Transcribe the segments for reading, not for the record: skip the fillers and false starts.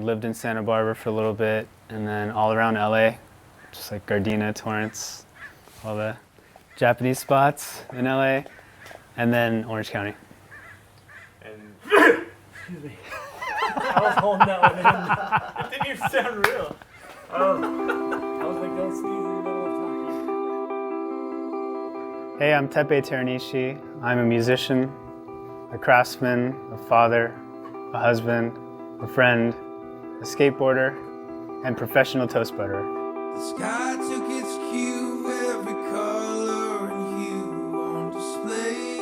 lived in Santa Barbara for a little bit, and then all around LA, just like Gardena, Torrance, all the Japanese spots in LA, and then Orange County. And excuse me. I was holding that one in. It didn't even sound real. I was like, don't sneeze in the middle of talking. Hey, I'm Teppei Teranishi. I'm a musician, a craftsman, a father, a husband, a friend, a skateboarder, and professional toast butterer. The sky took its cue, every color and hue on display.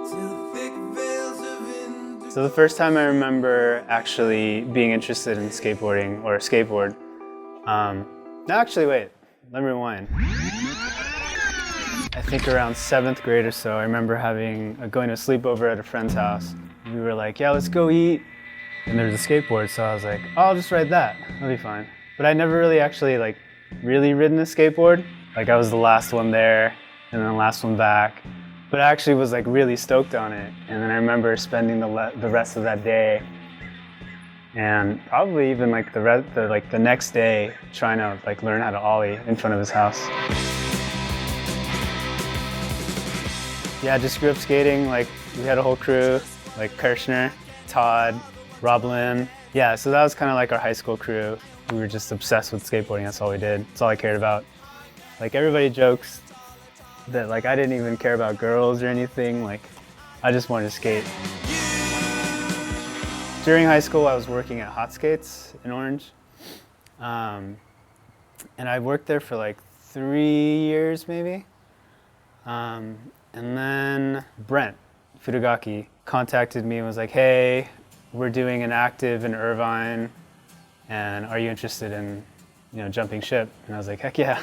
Till thick veils of indigo. So the first time I remember actually being interested in skateboarding or a skateboard, no, actually wait, let me rewind. I think around 7th grade or so, I remember going to a sleepover at a friend's house. We were like, yeah, let's go eat. And there was a skateboard, so I was like, oh, I'll just ride that, that'll be fine. But I never really actually really ridden a skateboard. Like I was the last one there and then the last one back. But I actually was like really stoked on it. And then I remember spending the rest of that day and probably even like the next day trying to like learn how to ollie in front of his house. Yeah, I just grew up skating. Like we had a whole crew, like Kirshner, Todd, Rob Lynn. Yeah, so that was kind of like our high school crew. We were just obsessed with skateboarding. That's all we did. That's all I cared about. Like everybody jokes that like I didn't even care about girls or anything. Like I just wanted to skate. During high school, I was working at Hot Skates in Orange. And I worked there for like 3 years maybe. And then Brent Fudogaki contacted me and was like, hey, we're doing an active in Irvine, and are you interested in, jumping ship? And I was like, heck yeah.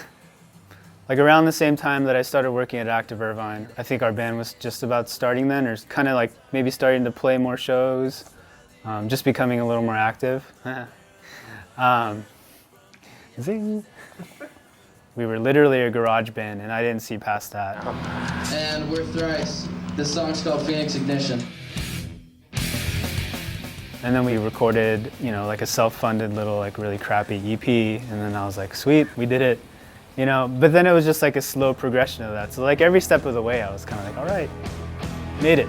Like around the same time that I started working at Active Irvine, I think our band was just about starting then, or kind of like maybe starting to play more shows, just becoming a little more active. Zing. We were literally a garage band, and I didn't see past that. And we're Thrice. This song's called Phoenix Ignition. And then we recorded, like a self-funded little, like really crappy EP, and then I was like, sweet, we did it. But then it was just like a slow progression of that. So like every step of the way, I was kind of like, all right, made it.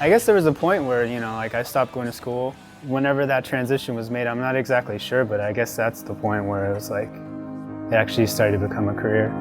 I guess there was a point where, like I stopped going to school. Whenever that transition was made, I'm not exactly sure, but I guess that's the point where it was like, it actually started to become a career.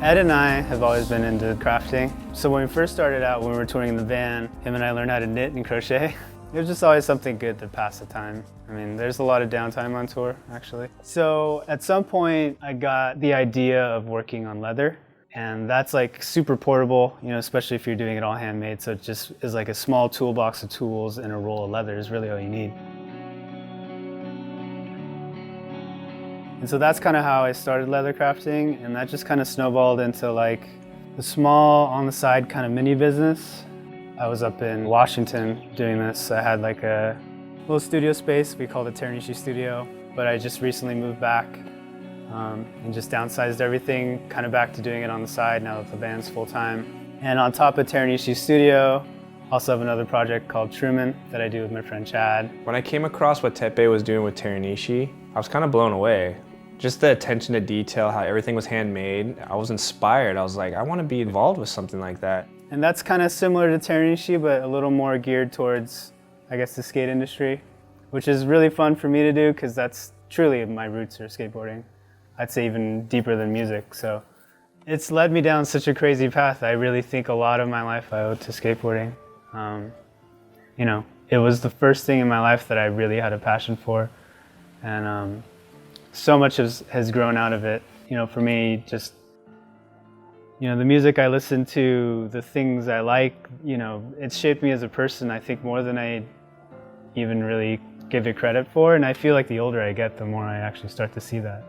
Ed and I have always been into crafting. So when we first started out, when we were touring in the van, him and I learned how to knit and crochet. It was just always something good to pass the time. I mean, there's a lot of downtime on tour, actually. So at some point, I got the idea of working on leather. And that's like super portable, especially if you're doing it all handmade. So it just is like a small toolbox of tools and a roll of leather is really all you need. And so that's kind of how I started leather crafting. And that just kind of snowballed into like a small on the side kind of mini business. I was up in Washington doing this. I had like a little studio space. We called it Teranishi Studio. But I just recently moved back and just downsized everything, kind of back to doing it on the side now that the band's full-time. And on top of Teranishi Studio, also have another project called Truman that I do with my friend Chad. When I came across what Teppei was doing with Teranishi, I was kind of blown away. Just the attention to detail, how everything was handmade. I was inspired. I was like, I want to be involved with something like that. And that's kind of similar to Teranishi, but a little more geared towards, I guess, the skate industry, which is really fun for me to do because that's truly my roots are skateboarding. I'd say even deeper than music. So it's led me down such a crazy path. I really think a lot of my life I owe to skateboarding. It was the first thing in my life that I really had a passion for. And so much has grown out of it. For me, just the music I listen to, the things I like, it's shaped me as a person, I think, more than I even really give it credit for. And I feel like the older I get, the more I actually start to see that.